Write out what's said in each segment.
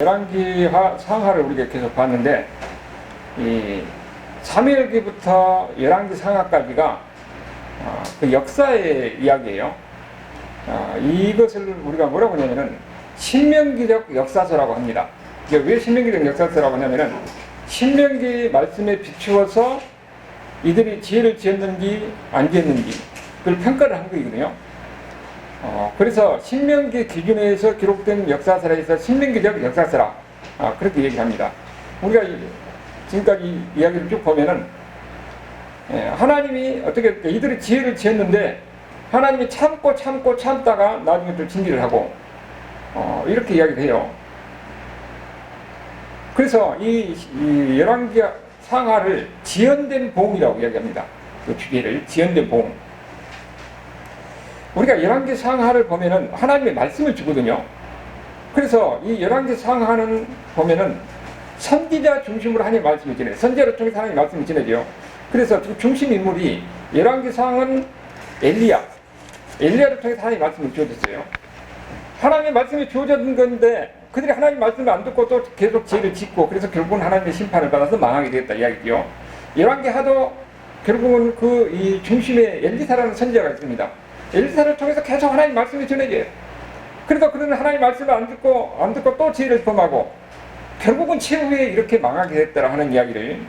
열왕기하 상하를 우리가 계속 봤는데, 이 사무엘기부터 열왕기 상하까지가 그 역사의 이야기예요. 이것을 우리가 뭐라고 하냐면은 신명기적 역사서라고 합니다. 이게 왜 신명기적 역사서라고 하냐면은 신명기 말씀에 비추어서 이들이 지혜를 지었는지 안 지었는지 그걸 평가를 한 거거든요. 그래서 신명기 기준에서 기록된 역사서라 해서 신명기적 역사서라 그렇게 얘기합니다. 우리가 지금까지 이야기를 쭉 보면은 하나님이 어떻게 이들이 지혜를 지었는데 하나님이 참다가 나중에 또 진지를 하고 이렇게 이야기를 해요. 그래서 이 열왕기 상하를 지연된 봉이라고 이야기합니다. 그 주제를 지연된 봉. 우리가 열왕기 상하를 보면은 하나님의 말씀을 주거든요. 그래서 이 열왕기 상하는 보면은 선지자 중심으로 하나님의 말씀이 전해요. 선지자를 통해서 하나님의 말씀이 전해져요. 그래서 중심 인물이 열왕기 상은 엘리야를 통해서 하나님의 말씀이 주어졌어요. 하나님의 말씀이 주어진 건데 그들이 하나님의 말씀을 안 듣고 또 계속 죄를 짓고 그래서 결국은 하나님의 심판을 받아서 망하게 되었다 이야기죠. 열왕기 하도 결국은 그 이 중심에 엘리사라는 선지자가 있습니다. 엘리사를 통해서 계속 하나님 말씀이 전해져요. 그래서 그는 하나님 말씀을 안 듣고 또 죄를 범하고 결국은 최후에 이렇게 망하게 됐다라 하는 이야기를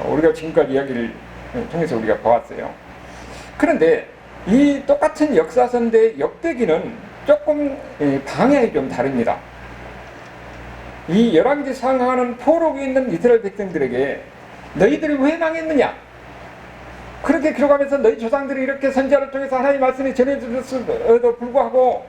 우리가 지금까지 이야기를 통해서 우리가 보았어요. 그런데 이 똑같은 역사서인데 역대기는 조금 방향이 좀 다릅니다. 이 열왕기 상하는 포로기에 있는 이스라엘 백성들에게 너희들이 왜 망했느냐? 그렇게 기록하면서 너희 조상들이 이렇게 선지자를 통해서 하나님의 말씀이 전해졌음에도 불구하고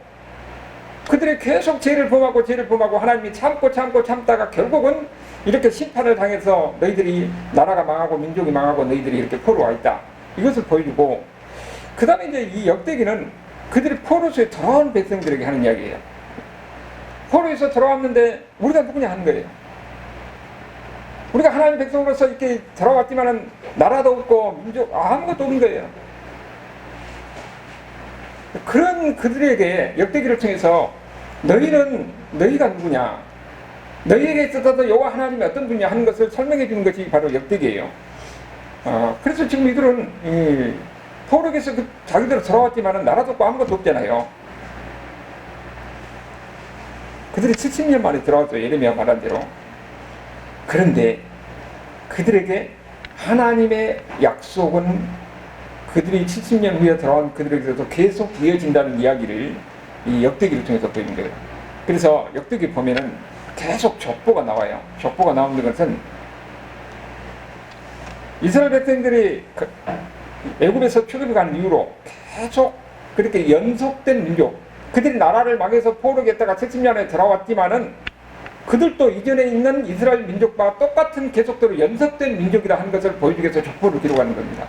그들이 계속 죄를 범하고 하나님이 참다가 결국은 이렇게 심판을 당해서 너희들이 나라가 망하고 민족이 망하고 너희들이 이렇게 포로로 와 있다. 이것을 보여주고 그 다음에 이제 이 역대기는 그들이 포로에서 돌아온 백성들에게 하는 이야기예요. 포로에서 돌아왔는데 우리가 누구냐 하는 거예요. 우리가 하나님의 백성으로서 이렇게 돌아왔지만은 나라도 없고 민족 아무것도 없는 거예요. 그런 그들에게 역대기를 통해서 너희가 누구냐, 너희에게 있어서도 여호와 하나님이 어떤 분이냐 하는 것을 설명해 주는 것이 바로 역대기예요. 그래서 지금 이들은 포로에서 자기들 돌아왔지만은 나라도 없고 아무것도 없잖아요. 그들이 70년 만에 돌아왔어요. 예레미야 말한 대로. 그런데 그들에게 하나님의 약속은 그들이 70년 후에 돌아온 그들에게도 계속 이어진다는 이야기를 이 역대기를 통해서 보이는 거예요. 그래서 역대기 보면은 계속 족보가 나와요. 족보가 나오는 것은 이스라엘 백성들이 애굽에서 출애굽 간 이후로 계속 그렇게 연속된 민족, 그들이 나라를 망해서 포로겠다가 70년에 돌아왔지만은 그들도 이전에 있는 이스라엘 민족과 똑같은 계속대로 연속된 민족이라 하는 것을 보여주기 위해서 족보를 기록하는 겁니다.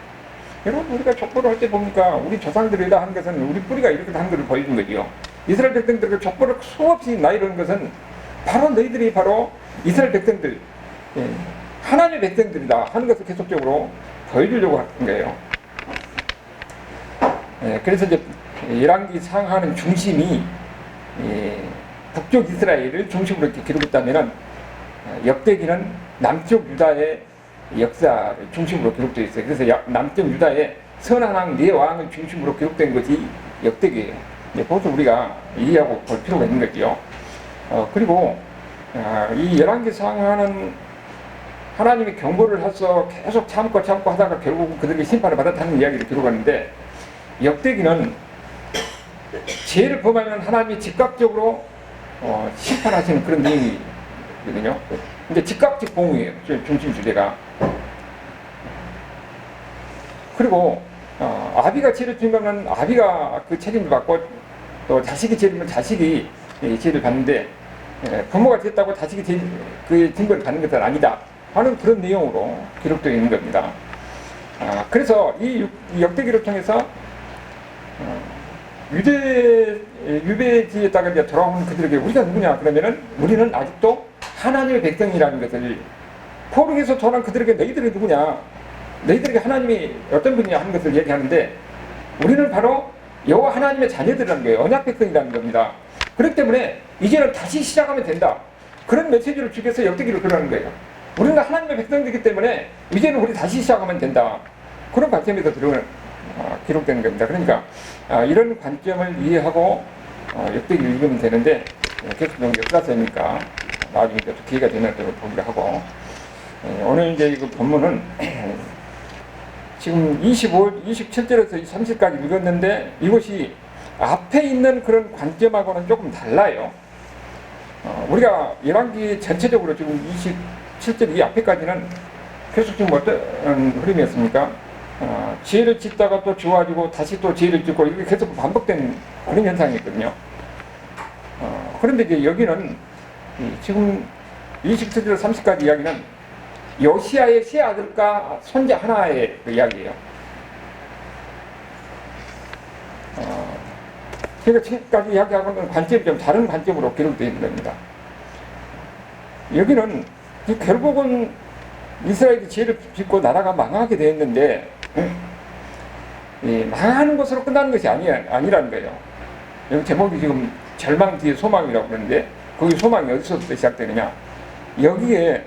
여러분, 우리가 족보를 할 때 보니까 우리 조상들이라 하는 것은 우리 뿌리가 이렇게 한 것을 보여준 거지요. 이스라엘 백성들에게 족보를 수없이 나이르는 것은 바로 너희들이 바로 이스라엘 백성들, 하나님의 백성들이다 하는 것을 계속적으로 보여주려고 하는 거예요. 그래서 이제 열왕기 상하는 중심이 북쪽 이스라엘을 중심으로 이렇게 기록했다면은 역대기는 남쪽 유다의 역사를 중심으로 기록되어 있어요. 그래서 남쪽 유다의 선한 왕, 네 왕을 중심으로 기록된 것이 역대기예요. 그것을 우리가 이해하고 볼 필요가 있는 거죠. 그리고 이 열왕기 상하는 하나님이 경고를 해서 계속 참고 하다가 결국은 그들에게 심판을 받았다는 이야기를 기록하는데 역대기는 죄를 범하면 하나님이 즉각적으로 심판하시는 그런 내용이거든요. 근데 즉각적 봉이에요. 중심 주제가. 그리고 아비가 죄를 지으면 아비가 그 책임을 받고 또 자식이 죄를 지으면 자식이 죄를 받는데 부모가 됐다고 자식이 그 징벌을 받는 것은 아니다 하는 그런 내용으로 기록되어 있는 겁니다. 그래서 이 역대기를 통해서 유배지에다가 이제 돌아오는 그들에게 우리가 누구냐 그러면은 우리는 아직도 하나님의 백성이라는 것을 포로에서 돌아온 그들에게 너희들이 누구냐, 너희들에게 하나님이 어떤 분이냐 하는 것을 얘기하는데 우리는 바로 여호와 하나님의 자녀들이라는 거예요. 언약 백성이라는 겁니다. 그렇기 때문에 이제는 다시 시작하면 된다. 그런 메시지를 주기 위해서 역대기를 그러는 거예요. 우리는 하나님의 백성이기 때문에 이제는 우리 다시 시작하면 된다. 그런 관점에서 기록되는 겁니다. 그러니까 이런 관점을 이해하고 역대기를 읽으면 되는데 계속 역사서니까 나중에 또 기회가 되면 또 보기로 하고 오늘 이제 이 본문은 지금 27절에서 30까지 읽었는데 이것이 앞에 있는 그런 관점하고는 조금 달라요. 우리가 열왕기 전체적으로 지금 27절 이 앞에까지는 계속 지금 어떤 흐름이었습니까? 지혜를 짓다가 또 좋아지고 다시 또 지혜를 짓고 이게 계속 반복된 그런 현상이거든요. 그런데 이제 여기는 지금 27절 30까지 이야기는 요시야의 세 아들과 손자 하나의 그 이야기예요. 제가 지금까지 이야기하고는 관점이 좀 다른 관점으로 기록되어 있는 겁니다. 여기는 결국은 이스라엘이 지혜를 짓고 나라가 망하게 되었는데 망하는 것으로 끝나는 것이 아니라는 거예요. 여기 제목이 지금 절망 뒤에 소망이라고 그러는데 거기 소망이 어디서부터 시작되느냐. 여기에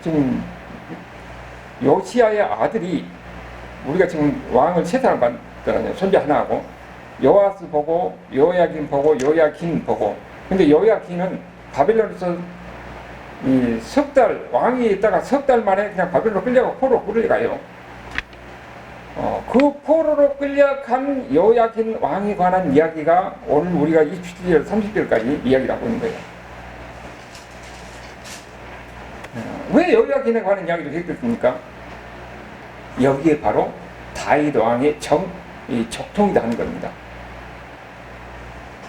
지금 요시야의 아들이 우리가 지금 왕을 세 사람 봤잖아요. 손자 하나하고 요아스 보고 요야긴 보고 요야긴 보고. 근데 요야긴은 바벨론에서 석 달 왕이 있다가 석 달 만에 그냥 바벨론으로 끌려가 포로로 끌려가요. 그 포로로 끌려간 요야긴 왕에 관한 이야기가 오늘 우리가 27절 30절까지 이야기를 하고 있는 거예요. 왜 요야긴에 관한 이야기를 했겠습니까? 여기에 바로 다윗 왕의 적통이다 하는 겁니다.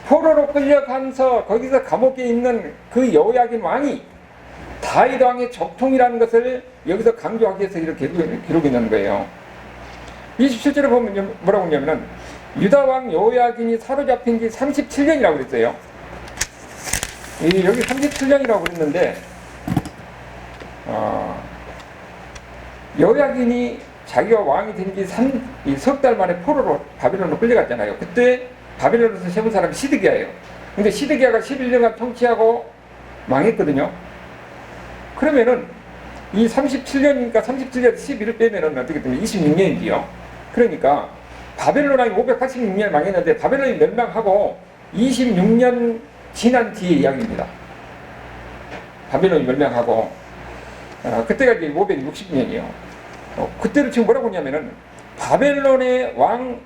포로로 끌려가면서 거기서 감옥에 있는 그 요야긴 왕이 다윗 왕의 적통이라는 것을 여기서 강조하기 위해서 이렇게 기록이 있는 거예요. 27절에 보면 뭐라고 하냐면은 유다 왕 요야긴이 사로잡힌 지 37년이라고 그랬어요. 여기 37년이라고 그랬는데 요야긴이 자기가 왕이 된 지 석 달 만에 포로로 바벨론으로 끌려갔잖아요. 그때 바벨론에서 세운 사람이 시드기야예요. 근데 시드기야가 11년간 통치하고 망했거든요. 그러면은 이 37년이니까 37년에서 11을 빼면은 어떻게 되면 26년이지요. 그러니까 바벨론 왕이 586년 망했는데 바벨론이 멸망하고 26년 지난 뒤의 이야기입니다. 바벨론이 멸망하고 그때가 이제 560년이요. 그때를 지금 뭐라고 하냐면은 바벨론의 왕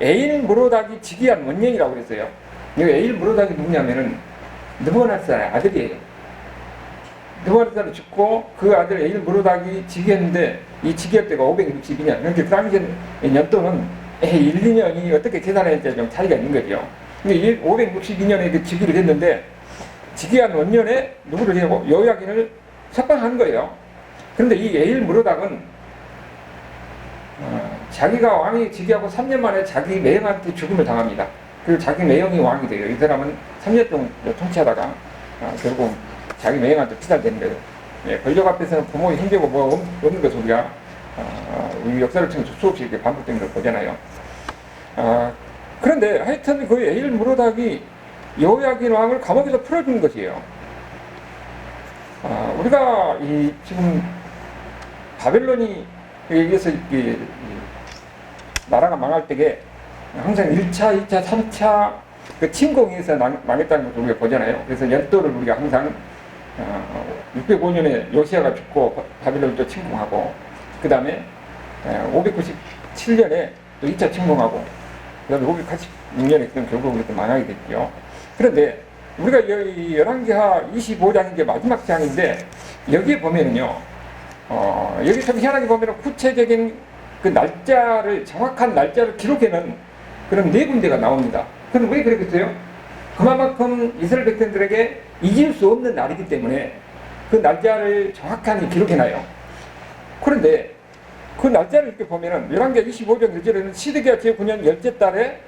에일 무로닥이 즉위한 원년이라고 그랬어요. 이 에일 무로닥이 누구냐면은 느부갓네살의 아들이에요. 느부갓네살이 죽고 그 아들 에일 무로닥이 즉위했는데 이 즉위할 때가 562년. 그러니까 그 당시 연도는 1, 2년이 어떻게 계산했는지 좀 차이가 있는 거죠. 근데 562년에 즉위를 했는데 즉위한 원년에 누구를 하고 요야긴을 석방한 거예요. 그런데 이 에일 무로닥은 자기가 왕이 즉위하고 3년 만에 자기 매형한테 죽음을 당합니다. 그리고 자기 매형이 왕이 돼요. 이 사람은 3년 동안 통치하다가 결국 자기 매형한테 피살되는 거예요. 권력 앞에서는 부모의 힘되고 뭐 없는 것을 우리가 우리 역사를 통해 수없이 이렇게 반복된 걸 보잖아요. 그런데 하여튼 그 에일 무로닥이 요야긴 왕을 감옥에서 풀어준 것이에요. 우리가 지금 바벨론이 여기서 나라가 망할 때에 항상 1차, 2차, 3차 그 침공에서 망했다는 것을 우리가 보잖아요. 그래서 연도를 우리가 항상 605년에 요시야가 죽고 바벨론을 또 침공하고 그 다음에 597년에 또 2차 침공하고 그 다음에 586년에 결국 이렇게 망하게 됐죠. 그런데 우리가 열왕기하 25장이 이제 마지막 장인데 여기에 보면은요, 여기 좀 희한하게 보면은 구체적인 그 날짜를, 정확한 날짜를 기록해놓은 그런 네 군데가 나옵니다. 그럼 왜 그랬겠어요? 그만큼 이스라엘 백성들에게 잊을 수 없는 날이기 때문에 그 날짜를 정확하게 기록해놔요. 그런데 그 날짜를 이렇게 보면은 열왕기하 25장 1절에는 시드기야 제9년 열째 달에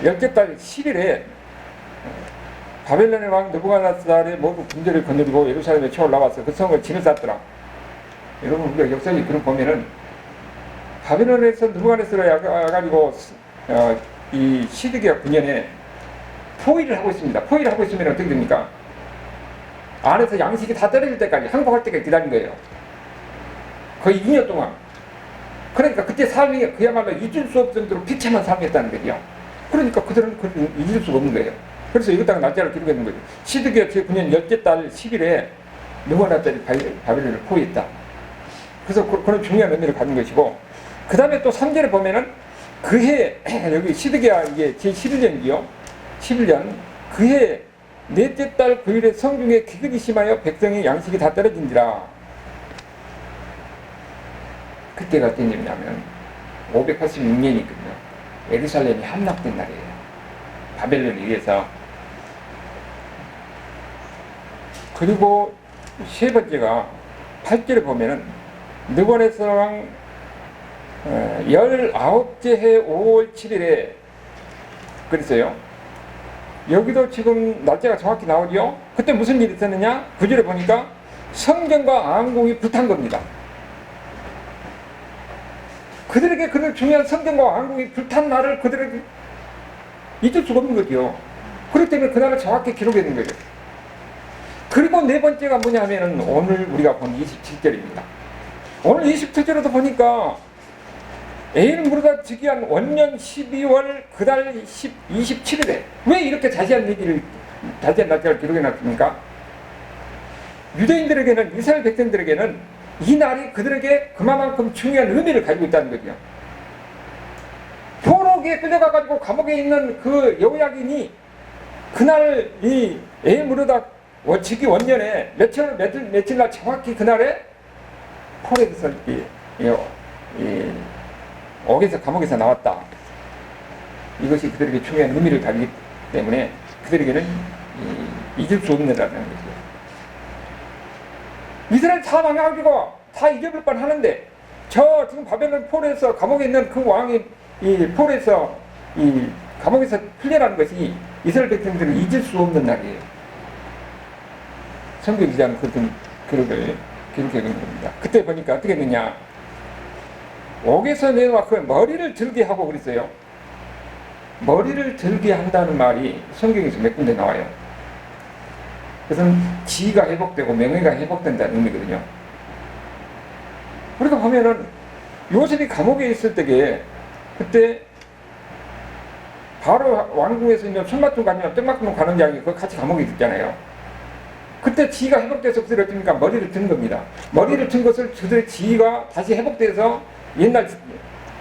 열째 달 10일에 바벨론의 왕 느부갓네살의 모든 군대를 거느리고 예루살렘에 쳐 올라와서 그 성을 진을 쌌더라. 여러분 우리가 역사에 그런 보면은 바벨론에서 느부갓네살이 와가지고 이 시드기야 9년에 포위를 하고 있습니다. 포위를 하고 있으면 어떻게 됩니까? 안에서 양식이 다 떨어질 때까지, 항복할 때까지 기다린 거예요. 거의 2년 동안. 그러니까 그때 삶이 그야말로 잊을 수 없을 정도로 비참한 삶이었다는 거죠. 그러니까 그들은 잊을 수가 없는 거예요. 그래서 이것다가 날짜를 기록했는 거죠. 시드기야 제9년 10째 달 10일에 느부갓네살이 바벨론을 포위했다. 그래서 그런 중요한 의미를 가진 것이고, 그 다음에 또 3절에 보면은 그해, 여기 시드기야 이게 제11년이요. 11년. 그해 넷째 달 9일에 성중에 기근이 심하여 백성의 양식이 다 떨어진지라. 그때가 어떤 일이냐면 586년이거든요. 예루살렘이 함락된 날이에요. 바벨론에 의해서. 그리고 세 번째가 8절에 보면은 느부갓네살 왕 19째 해 5월 7일에 그랬어요. 여기도 지금 날짜가 정확히 나오죠. 그때 무슨 일이 있었느냐? 9절에 보니까 성전과 왕궁이 불탄 겁니다. 그들에게 그런 중요한 성전과 왕궁이 불탄 날을 그들에게 잊을 수가 없는 거죠. 그렇기 때문에 그날을 정확히 기록했는 거예요. 그리고 네 번째가 뭐냐 하면은 오늘 우리가 본 27절입니다. 오늘 27절에도 보니까 에일므르다 즉위한 원년 12월 그달 27일에 왜 이렇게 자세한 날짜를 기록해 놨습니까? 유대인들에게는, 이스라엘 백성들에게는 이 날이 그들에게 그만큼 중요한 의미를 가지고 있다는 거죠. 포로기에 끌려가가지고 감옥에 있는 그 여호야긴이 그날 이 에일므르다 즉위 원년에 며칠 날 정확히 그날에 포로에서 옥에서 감옥에서 나왔다. 이것이 그들에게 중요한 의미를 가지기 때문에 그들에게는 잊을 수 없는 일이라는 거죠. 이스라엘 다 망해가지고 다 잊어볼 뻔 하는데 저 지금 바벨론 포로에서 감옥에 있는 그 왕이 이 포로에서 이 감옥에서 풀려나는 것이 이스라엘 백성들은 잊을 수 없는 날이에요. 성경 기자는 그런 기록을 기록해 놓은 겁니다. 그때 보니까 어떻게 했느냐? 옥에서 내놓고 머리를 들게 하고 그랬어요. 머리를 들게 한다는 말이 성경에서 몇 군데 나와요. 그것은 지위가 회복되고 명예가 회복된다는 의미거든요. 그러니까 보면은 요셉이 감옥에 있을 때에 그때 바로 왕궁에서 있는 손맛통 가면 떡맛통 가는 장이 그 같이 감옥에 있잖아요. 그때 지위가 회복돼서 그들이 어떻습니까? 머리를 든 겁니다. 머리를 든 것을 그들의 지위가 다시 회복돼서 옛날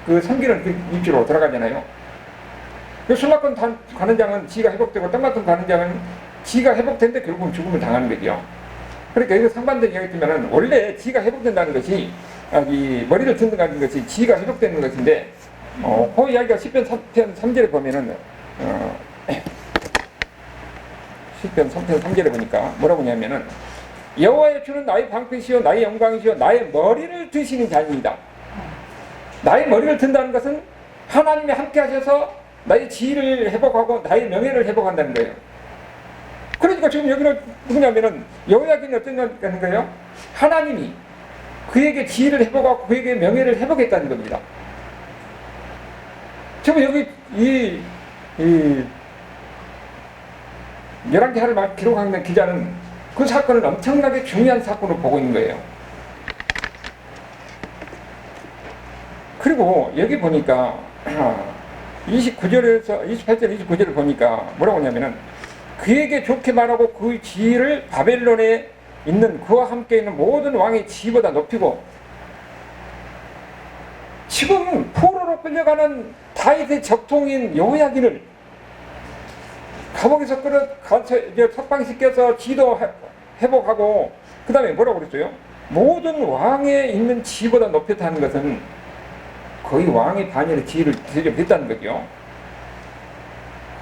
그 섬기는 그 입지로 들어가잖아요. 그 손맛통 가는 장은 지위가 회복되고 떡맛통 가는 장은 지가 회복된데 결국은 죽음을 당하는 거죠. 그러니까 이거 상반된 이야기지만은 원래 지가 회복된다는 것이 이 머리를 든다는 것이 지가 회복되는 것인데 그 이야기가 10편 3절에 보면은 10편 3편 3절에 보니까 뭐라고 하냐면은 여호와의 주는 나의 방패시요 나의 영광이시요 나의 머리를 드시는 자니이다. 나의 머리를 든다는 것은 하나님이 함께 하셔서 나의 지위를 회복하고 나의 명예를 회복한다는 거예요. 그러니까 지금 여기는 누구냐면은 여호야긴이 어떤 거예요? 하나님이 그에게 지위를 회복하고 그에게 명예를 회복했다는 겁니다. 지금 여기 이 11개를 기록하는 기자는 그 사건을 엄청나게 중요한 사건으로 보고 있는 거예요. 그리고 여기 보니까 28절, 29절을 보니까 뭐라고 하냐면은 그에게 좋게 말하고 그 지위를 바벨론에 있는 그와 함께 있는 모든 왕의 지위보다 높이고 지금 포로로 끌려가는 다윗의 적통인 여호야긴을 감옥에서 끌어가서 석방시켜서 지도 회복하고 그 다음에 뭐라고 그랬어요? 모든 왕에 있는 지위보다 높였다는 것은 거의 왕의 반열의 지위를 대접했다는 거죠.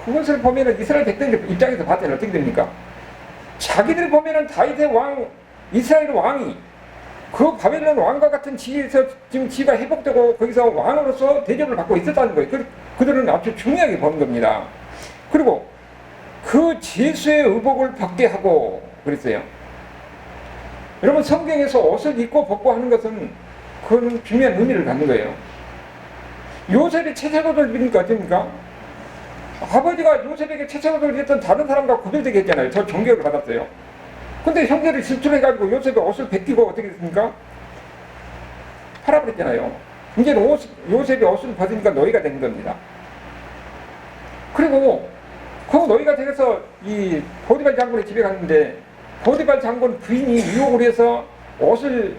그것을 보면은 이스라엘 백성들 입장에서 봤을 때는 어떻게 됩니까? 자기들 보면은 다윗의 왕, 이스라엘 왕이 그 바벨론 왕과 같은 지위에서 지금 지위가 회복되고 거기서 왕으로서 대접을 받고 있었다는 거예요. 그들은 아주 중요하게 보는 겁니다. 그리고 그 제수의 의복을 벗게 하고 그랬어요. 여러분 성경에서 옷을 입고 벗고 하는 것은 그건 중요한 의미를 갖는 거예요. 요셉이 채색옷을 입으니까 어떻습니까? 아버지가 요셉에게 채색옷을 입었던 다른 사람과 구별되게 했잖아요. 저 존경을 받았어요. 근데 형제를 실출해가지고 요셉이 옷을 벗기고 어떻게 됐습니까? 팔아버렸잖아요. 이제는 요셉이 옷을 벗으니까 노예가 된 겁니다. 그리고 그 노예가 되어서 이 보디발 장군의 집에 갔는데 보디발 장군 부인이 유혹을 해서 옷을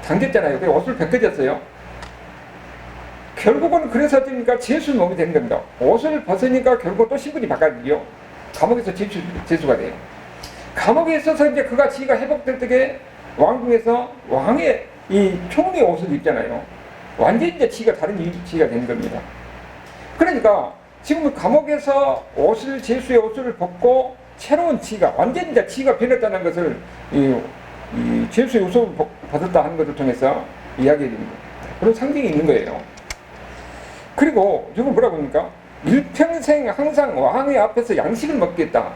당겼잖아요. 그래서 옷을 벗겨졌어요. 결국은 그래서 어떻습니까? 제수 놈이 된 겁니다. 옷을 벗으니까 결국 또 신분이 바뀌어요. 감옥에서 제수가 돼요. 감옥에 있어서 이제 그가 지가 회복될 때에 왕궁에서 왕의 이 총리 옷을 입잖아요. 완전히 이제 지가 다른 지가 된 겁니다. 그러니까 지금 감옥에서 제수의 옷을 벗고 새로운 지가, 완전히 이제 지가 변했다는 것을 이 제수의 옷을 벗었다 하는 것을 통해서 이야기해 드립니다. 그런 상징이 있는 거예요. 그리고 이거 뭐라고 합니까? 일평생 항상 왕의 앞에서 양식을 먹겠다.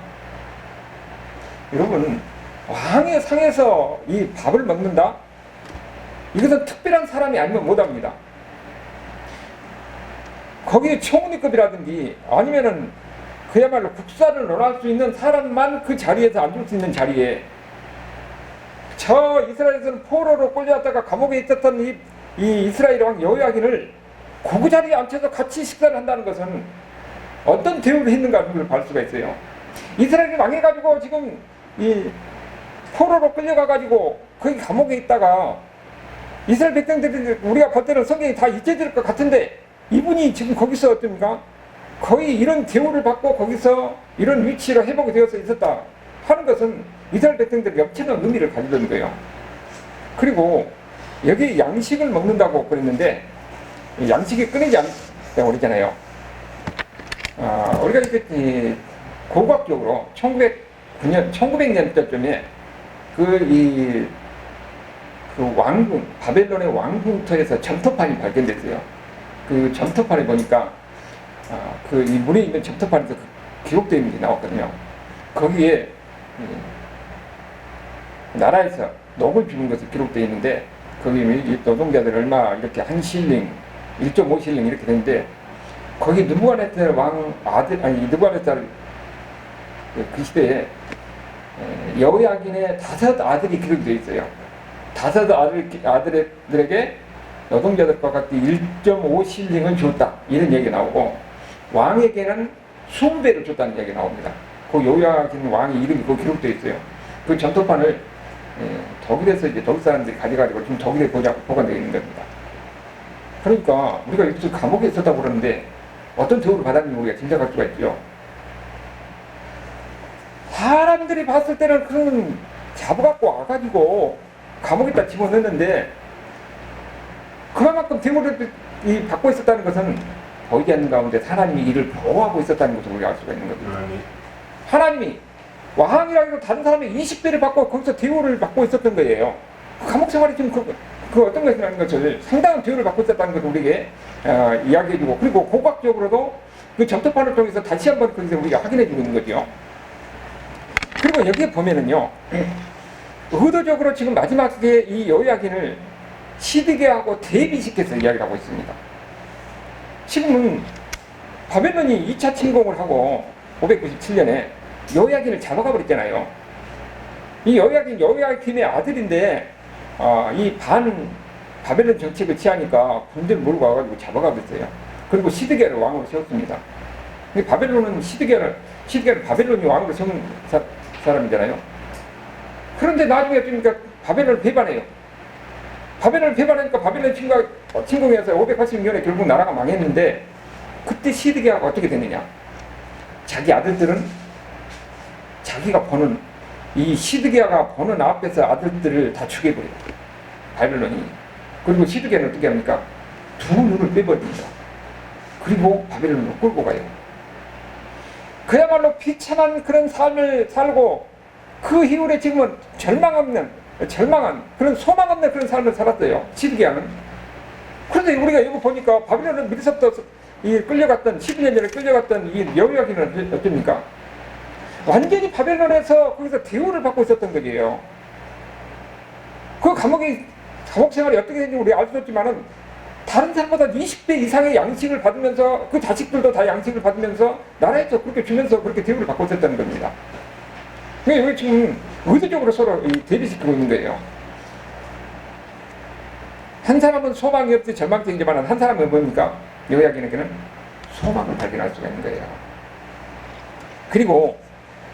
여러분, 왕의 상에서 이 밥을 먹는다? 이것은 특별한 사람이 아니면 못합니다. 거기에 총리급이라든지 아니면은 그야말로 국사를 논할 수 있는 사람만 그 자리에서 앉을 수 있는 자리에, 저 이스라엘에서는 포로로 끌려왔다가 감옥에 있었던 이 이스라엘 왕 여호야긴을 그 자리에 앉혀서 같이 식사를 한다는 것은 어떤 대우를 했는가를 볼 수가 있어요. 이스라엘이 망해가지고 지금 이 포로로 끌려가가지고 거기 감옥에 있다가 이스라엘 백성들이 우리가 볼 때는 성경이 다 잊혀질 것 같은데 이분이 지금 거기서 어떻습니까? 거의 이런 대우를 받고 거기서 이런 위치로 회복이 되어서 있었다 하는 것은 이스라엘 백성들이 엄청난 의미를 가지는 거예요. 그리고 여기 양식을 먹는다고 그랬는데 양식이 끊이지 않다고 그랬잖아요. 우리가 이렇게 고고학적으로 1900년대쯤에 그 왕궁, 바벨론의 왕궁터에서 점토판이 발견됐어요. 그 점토판에 보니까 이 문에 있는 점토판에서 기록되어 있는 게 나왔거든요. 거기에 나라에서 녹을 주는 것이 기록되어 있는데 거기 노동자들 얼마 이렇게 한 실링, 1.5실링 이렇게 되는데 거기 느부갓네살 왕 아들, 느부갓네살 그 시대에 여호야긴의 5 아들이 기록되어 있어요. 5 아들들에게 노동자들과 같이 1.5실링을 줬다 이런 얘기 나오고 왕에게는 20배를 줬다는 얘기 나옵니다. 그 여호야긴 왕의 이름이 그 기록되어 있어요. 그 점토판을 독일에서 이제 독일 사람들이 가져가지고 지금 독일에 보관되어 있는 겁니다. 그러니까 우리가 여기서 감옥에 있었다고 그러는데 어떤 대우를 받았는지 우리가 짐작할 수가 있죠. 사람들이 봤을 때는 그런 잡아갖고 와가지고 감옥에다 집어넣는데 그만큼 대우를 받고 있었다는 것은 보이지 않는 가운데 하나님이 이를 보호하고 있었다는 것을 우리가 알 수가 있는 겁니다. 하나님이 왕이라고 해도 다른 사람이 20배를 받고 거기서 대우를 받고 있었던 거예요. 감옥 생활이 지금 그 어떤 것이라는 것을 상당한 대우를 받고 있었다는 것을 우리에게 이야기해주고 그리고 고각적으로도 그 점토판을 통해서 다시 한번 거기서 우리가 확인해주고 있는 거죠. 그리고 여기에 보면은요, 의도적으로 지금 마지막에 이 여호야긴을 시드기야하고 대비시켜서 이야기를 하고 있습니다. 지금은 바벨론이 2차 침공을 하고 597년에 여호야긴을 잡아가 버렸잖아요. 이 여호야긴의 아들인데 이 바벨론 정책을 취하니까 군대를 몰고 와가지고 잡아가 버렸어요. 그리고 시드기야를 왕으로 세웠습니다. 바벨론은 시드기야를 바벨론이 왕으로 세운 사람이잖아요. 그런데 나중에 어떻습니까? 바벨론을 배반해요. 바벨론을 배반하니까 바벨론 침공해서 586년에 결국 나라가 망했는데 그때 시드기야가 어떻게 됐느냐? 자기 아들들은 자기가 보는 이 시드기야가 보는 앞에서 아들들을 다 죽여버려요. 바벨론이. 그리고 시드기야는 어떻게 합니까? 2 눈을 빼버립니다. 그리고 바벨론으로 끌고 가요. 그야말로 비참한 그런 삶을 살고 그 이후에 지금은 절망한 그런 소망 없는 그런 삶을 살았어요. 시드기야는. 그런데 우리가 이거 보니까 바벨론은 미리서부터 이 끌려갔던 12년 전에 끌려갔던 이 여호야긴은 어떻습니까? 완전히 바벨론에서 거기서 대우를 받고 있었던 거예요. 그 감옥 생활이 어떻게 되는지 우리 알 수 없지만은 다른 사람보다 20배 이상의 양식을 받으면서 그 자식들도 다 양식을 받으면서 나라에서 그렇게 주면서 그렇게 대우를 받고 있었다는 겁니다. 왜 지금 의도적으로 서로 대비시키고 있는 거예요. 한 사람은 소망이 없지 절망적이지만 한 사람은 뭡니까? 여호야긴에게는 소망을 발견할 수가 있는 거예요. 그리고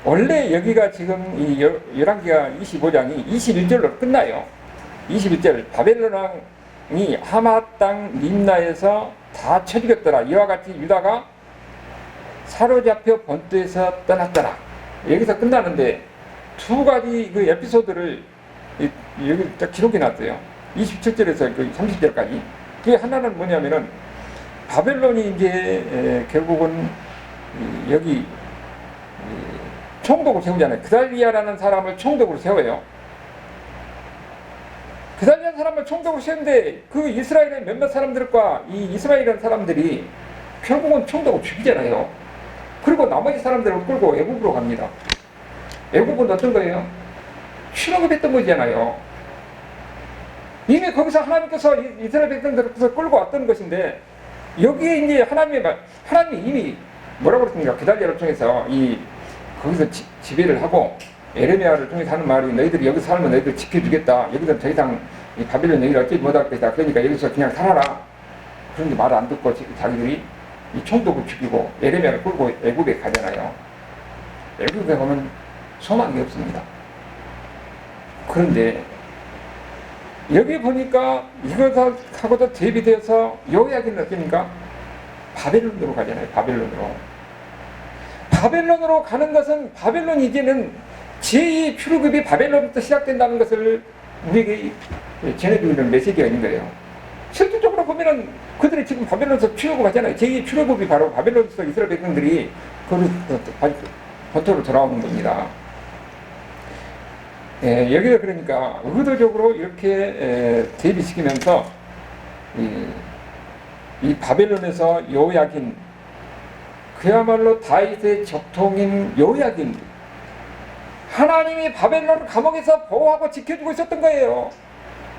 원래 여기가 지금 이 열왕기가 25장이 21절로 끝나요. 21절 바벨론 왕이 하맛 땅 림나에서 다 쳐죽였더라. 이와 같이 유다가 사로잡혀 본토에서 떠났더라. 여기서 끝나는데 두 가지 그 에피소드를 여기 딱 기록해 놨어요. 27절에서 30절까지. 그 하나는 뭐냐면은 바벨론이 이제 결국은 여기 총독을 세우잖아요. 그달리아라는 사람을 총독으로 세워요. 그달리아라는 사람을 총독으로 세우는데 그 이스라엘의 몇몇 사람들과 이 이스마엘이라는 사람들이 결국은 총독을 죽이잖아요. 그리고 나머지 사람들을 끌고 애굽으로 갑니다. 애굽은 어떤 거예요? 출애굽했던 거잖아요. 이미 거기서 하나님께서 이스라엘 백성들을 끌고 왔던 것인데 여기에 이제 하나님이 이미 뭐라고 그랬습니까? 그달리아를 통해서 거기서 지배를 하고 에레미야를 통해서 하는 말이 너희들이 여기서 살면 너희들 지켜주겠다. 여기서 더 이상 이 바벨론 너희를 어찌 못할 것이다. 그러니까 여기서 그냥 살아라. 그런데 말을 안 듣고 자기들이 이 총독을 죽이고 에레미야를 끌고 애굽에 가잖아요. 애굽에 가면 소망이 없습니다. 그런데 여기 보니까 이것하고도 대비되어서 여호야긴은 어떻습니까? 바벨론으로 가잖아요. 바벨론으로 가는 것은 바벨론이 이제는 제2 출애굽이 바벨론부터 시작된다는 것을 우리에게 전해주고 있는 메시지가 있는 거예요. 실질적으로 보면은 그들이 지금 바벨론에서 출애굽하잖아요. 제2 출애굽이 바로 바벨론에서 이스라엘 백성들이 본토로 돌아오는 겁니다. 여기가 그러니까 의도적으로 이렇게 대비시키면서 이 바벨론에서 여호야긴 그야말로 다윗의 적통인 여호야긴 하나님이 바벨론 감옥에서 보호하고 지켜주고 있었던 거예요.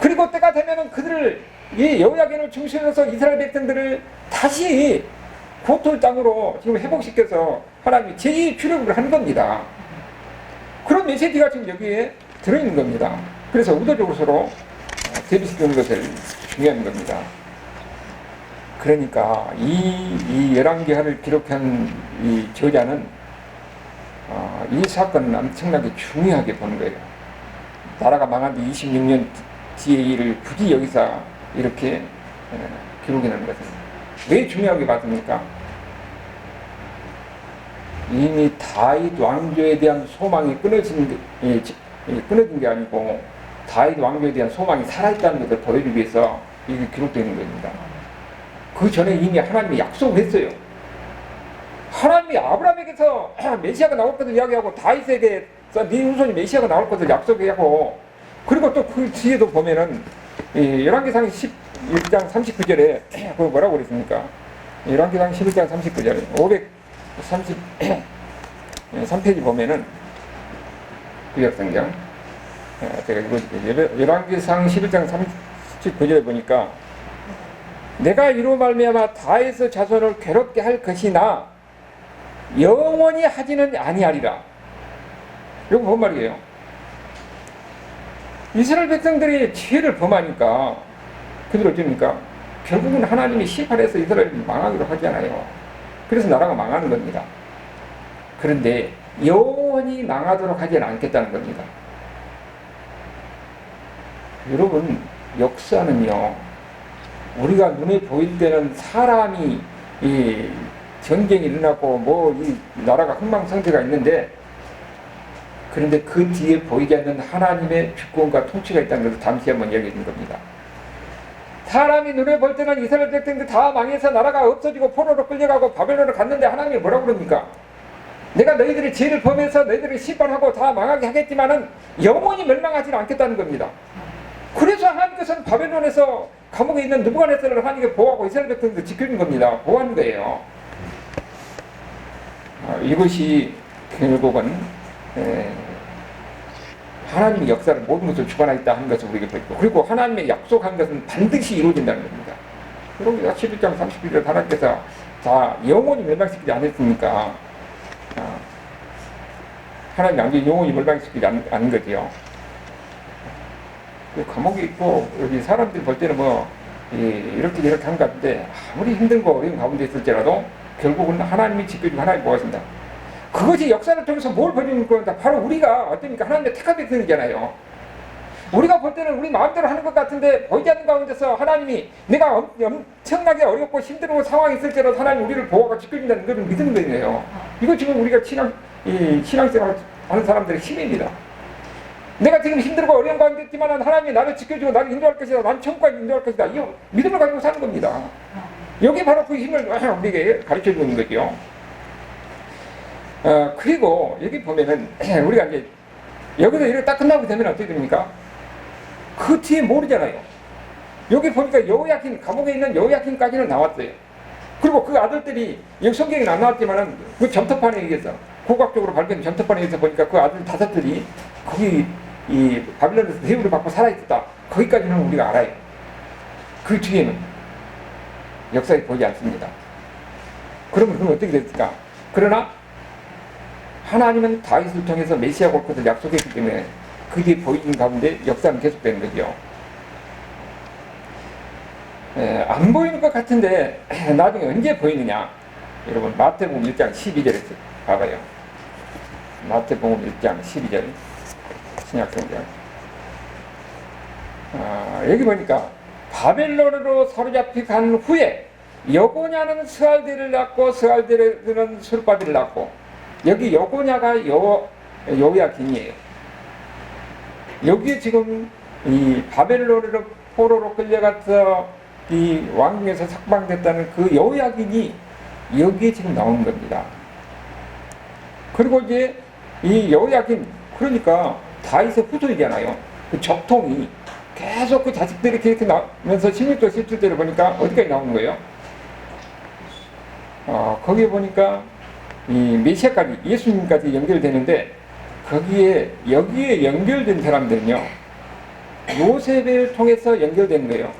그리고 때가 되면은 그들을 이 여호야긴을 중심으로서 이스라엘 백성들을 다시 고토의 땅으로 지금 회복시켜서 하나님이 제2 출애굽을 한 겁니다. 그런 메시지가 지금 여기에 들어있는 겁니다. 그래서 의도적으로 서로 대비시키는 것을 중요한 겁니다. 그러니까 이 열왕기하를 기록한 이 저자는 이 사건은 엄청나게 중요하게 보는 거예요. 나라가 망한 지 26년 뒤의 일을 굳이 여기서 이렇게 기록해놓은 것은 왜 중요하게 봤습니까? 이미 다윗 왕조에 대한 소망이 끊어진 게 아니고 다윗 왕조에 대한 소망이 살아있다는 것을 보여주기 위해서 이게 기록되는 겁니다. 그 전에 이미 하나님이 약속을 했어요. 하나님이 아브라함에게서 메시아가 나올 것을 이야기하고 다윗에게 네 후손이 메시아가 나올 것을 약속하고 그리고 또 그 뒤에도 보면은 열왕기상 11장 39절에 그 뭐라고 그랬습니까? 열왕기상 11장 39절 533페이지 보면은 구약성경 제가 이거 열왕기상 11장 39절에 보니까 내가 이로 말미암아 다윗의 자손을 괴롭게 할 것이나 영원히 하지는 아니하리라. 이거 뭔 말이에요? 이스라엘 백성들이 죄를 범하니까 그들 어쩌니까 결국은 하나님이 심판해서 이스라엘을 망하기로 하잖아요. 그래서 나라가 망하는 겁니다. 그런데 영원히 망하도록 하지는 않겠다는 겁니다. 여러분, 역사는요, 우리가 눈에 보일 때는 사람이 이 전쟁이 일어나고 이 나라가 흥망성쇠가 있는데 그런데 그 뒤에 보이지 않는 하나님의 주권과 통치가 있다는 것을 잠시 한번 이야기해 준 겁니다. 사람이 눈에 볼 때는 이스라엘 백성들 다 망해서 나라가 없어지고 포로로 끌려가고 바벨론을 갔는데 하나님이 뭐라고 그럽니까? 내가 너희들이 죄를 범해서 너희들을 심판하고 다 망하게 하겠지만은 영원히 멸망하지는 않겠다는 겁니다. 그래서 하나님께서는 바벨론에서 감옥에 있는 느부갓네살을 하나님께 보호하고 이스라엘 백성들을 지켜준 겁니다. 보호하는 거예요. 이것이 결국은 하나님의 역사를 모든 것을 주관하겠다 하는 것을 우리에게 보이고 그리고 하나님의 약속한 것은 반드시 이루어진다는 겁니다. 그리고 11장 31절 하나님께서 다 영원히 멸망시키지 않았습니까? 하나님이 완전히 영원히 멸망시키지 않은 거지요. 감옥에 있고 여기 사람들이 볼 때는 뭐 이렇게 한 것 같은데 아무리 힘들고 어려운 가운데 있을지라도 결국은 하나님이 지켜주고 하나님이 보아신다. 그것이 역사를 통해서 뭘 보여주는 건가? 바로 우리가 어떠니까 하나님의 택한 백성이잖아요. 우리가 볼 때는 우리 마음대로 하는 것 같은데 보이지 않는 가운데서 하나님이 내가 엄청나게 어렵고 힘들고 상황이 있을지라도 하나님 우리를 보호하고 지켜준다는 것을 믿는 거예요. 이거 지금 우리가 신앙생활 하는 사람들의 힘입니다. 내가 지금 힘들고 어려운 가운데 있지만 하나님이 나를 지켜주고 나를 인도할 것이다. 난 천국까지 인도할 것이다. 이 믿음을 가지고 사는 겁니다. 여기 바로 그 힘을 우리에게 가르쳐주는 거죠. 그리고 여기 보면은 우리가 이제 여기서 이렇게 딱 끝나고 되면 어떻게 됩니까? 그 뒤에 모르잖아요. 여기 보니까 여호야킨, 감옥에 있는 여호야킨까지는 나왔어요. 그리고 그 아들들이 여기 성경에는 안 나왔지만은 그 점토판에 의해서 고각적으로 발견된 점토판에 의해서 보니까 그 아들 5들이 거기 이 바빌론에서 대우를 받고 살아있었다. 거기까지는 우리가 알아요. 그 뒤에는 역사에 보이지 않습니다. 그러면 어떻게 됐을까? 그러나 하나님은 다윗을 통해서 메시아가 올 것을 약속했기 때문에 그 뒤에 보이는 가운데 역사는 계속되는 거죠. 안 보이는 것 같은데 나중에 언제 보이느냐? 여러분 마태복음 1장 12절에 봐봐요. 마태복음 1장 12절 신약성경. 여기 보니까 바벨론으로 사로잡히 간 후에 여고냐는 스알디를 낳고 스알디는 술바비를 낳고, 여기 여고냐가 여호야긴이에요. 여기에 지금 이 바벨론으로 포로로 끌려가서 이 왕궁에서 석방됐다는 그 여호야긴이 여기에 지금 나오는 겁니다. 그리고 이제 이 여호야긴, 그러니까 다윗의 후손이잖아요. 그 적통이 계속 그 자식들이 이렇게 나오면서 16절 17절을 보니까 어디까지 나오는 거예요? 거기에 보니까 이 메시아까지, 예수님까지 연결되는데, 여기에 연결된 사람들은요, 요셉을 통해서 연결되는 거예요.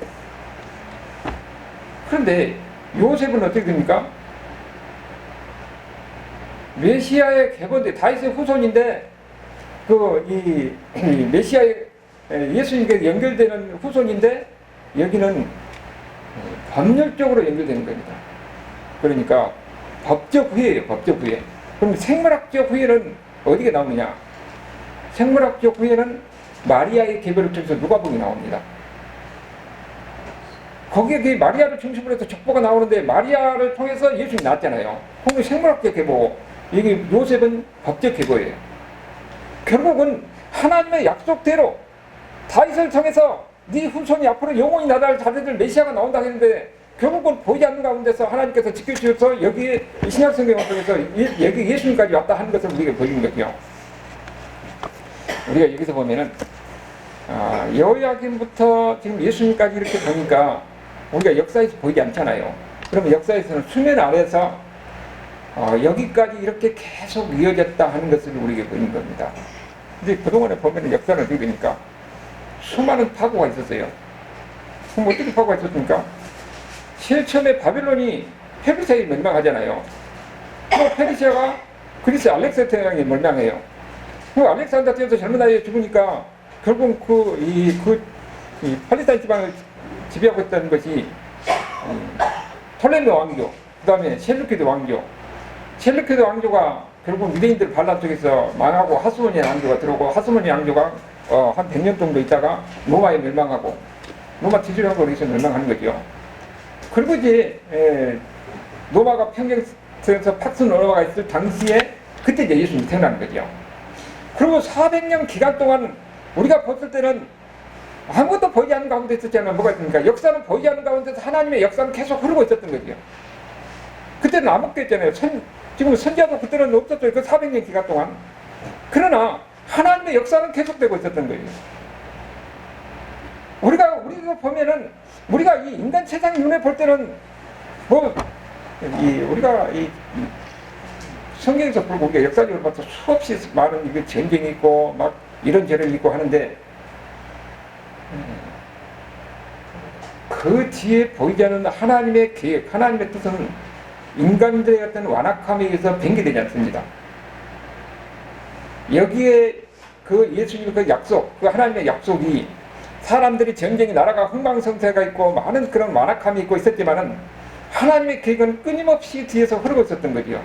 그런데 요셉은 어떻게 됩니까? 메시아의 계보인데, 다윗의 후손인데, 이 메시아의 예수님께 연결되는 후손인데, 여기는 법률적으로 연결되는 겁니다. 그러니까 법적 후예예요. 법적 후예. 그럼 생물학적 후예는 어디에 나오느냐? 생물학적 후예는 마리아의 계보를 통해서 누가복음이 나옵니다. 거기에 그 마리아를 중심으로 해서 족보가 나오는데, 마리아를 통해서 예수님이 나왔잖아요. 그럼 생물학적 계보, 여기 요셉은 법적 계보예요. 결국은 하나님의 약속대로 다윗을 통해서 네 후손이 앞으로 영원히 나다할 자들들 메시아가 나온다 했는데, 결국은 보이지 않는 가운데서 하나님께서 지켜주셔서 여기에 신약성경을 통해서 여기 예수님까지 왔다 하는 것을 우리에게 보이는 거죠. 우리가 여기서 보면은 여호야긴부터 지금 예수님까지 이렇게 보니까 우리가 역사에서 보이지 않잖아요. 그러면 역사에서는 수면 아래서 여기까지 이렇게 계속 이어졌다 하는 것을 우리에게 보이는 겁니다. 근데 그동안에 보면은 역사는 어떻게 되니까 수많은 파고가 있었어요. 그럼 어떻게 파고가 있었습니까? 제일 처음에 바빌론이 페르시아에 멸망하잖아요. 또 페르시아가 그리스 알렉산더에 멸망해요. 그 알렉산더 때에서 젊은 나이에 죽으니까 결국 이 팔레스타인 지방을 지배하고 있다는 것이 톨레미 왕조, 그 다음에 셀루키드 왕조. 셀루키드 왕조가 결국 유대인들 반란 쪽에서 망하고 하스모니 왕조가 들어오고, 하스모니 왕조가 한 100년 정도 있다가 로마에 멸망하고, 로마 지주라고 여기서 멸망하는 거죠. 그리고 이제 로마가 평경에서 팍스 로마가 있을 당시에 그때 이제 예수님이 태어나는 거죠. 그리고 400년 기간 동안 우리가 봤을 때는 아무것도 보이지 않는 가운데 있었잖아요. 뭐가 있습니까? 역사는 보이지 않는 가운데서 하나님의 역사는 계속 흐르고 있었던 거죠. 그때는 아무것도 있잖아요. 지금 선지자도 그때는 없었죠. 그 400년 기간 동안. 그러나 하나님의 역사는 계속되고 있었던 거예요. 우리가 보면은, 우리가 이 인간 세상 눈에 볼 때는 우리가 이 성경에서 보고 우리가 역사적으로 봐서 수없이 많은 이게 전쟁이 있고 막 이런저런 있고 하는데, 그 뒤에 보이지 않는 하나님의 계획, 하나님의 뜻은 인간들의 어떤 완악함에 의해서 뱅개되지 않습니다. 여기에 그 예수님의 그 약속, 그 하나님의 약속이 사람들이 전쟁이 나라가 흥망성쇠가 있고 많은 그런 완악함이 있고 있었지만은 하나님의 계획은 끊임없이 뒤에서 흐르고 있었던 거죠.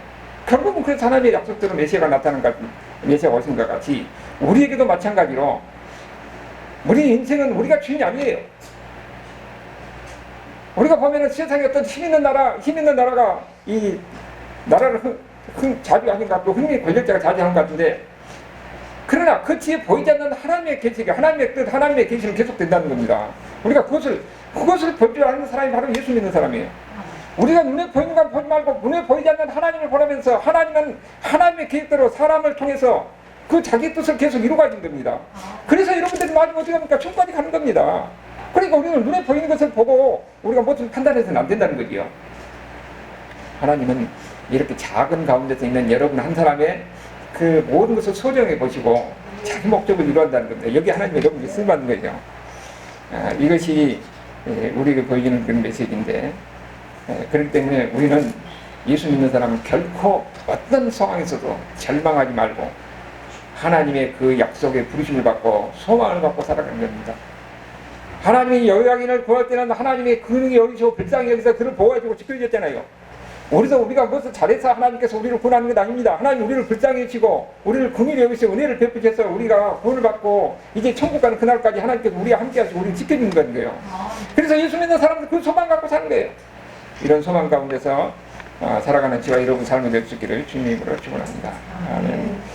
결국은 그래서 하나님의 약속대로 메시아가 나타난 것, 메시아가 오신 것 같이 우리에게도 마찬가지로 우리 인생은 우리가 주인이 아니에요. 우리가 보면은 세상에 어떤 힘 있는 나라가 이 나라를 자주하는 것 같고 흥미 권력자가 자주하는 것 같은데, 그러나 그 뒤에 보이지 않는 하나님의 계획이, 하나님의 뜻, 하나님의 계시는 계속된다는 겁니다. 우리가 그것을 볼 줄 아는 사람이 바로 예수 믿는 사람이에요. 우리가 눈에 보이는 건 보지 말고 눈에 보이지 않는 하나님을 보면서 하나님은 하나님의 계획대로 사람을 통해서 그 자기 뜻을 계속 이루어가는 겁니다. 그래서 여러분들이 마지막 어떻게 합니까? 천국까지 가는 겁니다. 그러니까 우리는 눈에 보이는 것을 보고 우리가 무슨 판단해서는 안 된다는 거지요. 하나님은 이렇게 작은 가운데서 있는 여러분 한 사람의 그 모든 것을 소정해 보시고 자기 목적을 이루한다는 겁니다. 여기 하나님이 여러분이 쓰임받는 거죠. 이것이 우리에게 보여주는 그런 메시지인데, 그렇기 때문에 우리는 예수 믿는 사람은 결코 어떤 상황에서도 절망하지 말고 하나님의 그 약속에 부르심을 받고 소망을 갖고 살아가는 겁니다. 하나님이 여호야긴을 구할 때는 하나님의 근육이 여기서 불쌍히 여기서 그를 보호해주고 지켜주셨잖아요. 우리가 무엇을 잘해서 하나님께서 우리를 구원하는 것 아닙니다. 하나님 우리를 불쌍히 여기시고 우리를 긍휼히 여기시고 은혜를 베푸셔서 우리가 구원을 받고 이제 천국 가는 그날까지 하나님께서 우리와 함께 하시고 우리를 지켜주는 거예요. 그래서 예수 믿는 사람들 그 소망 갖고 사는 거예요. 이런 소망 가운데서 살아가는 저와 여러분 삶이 될 수 있기를 주님으로 축원합니다. 아멘.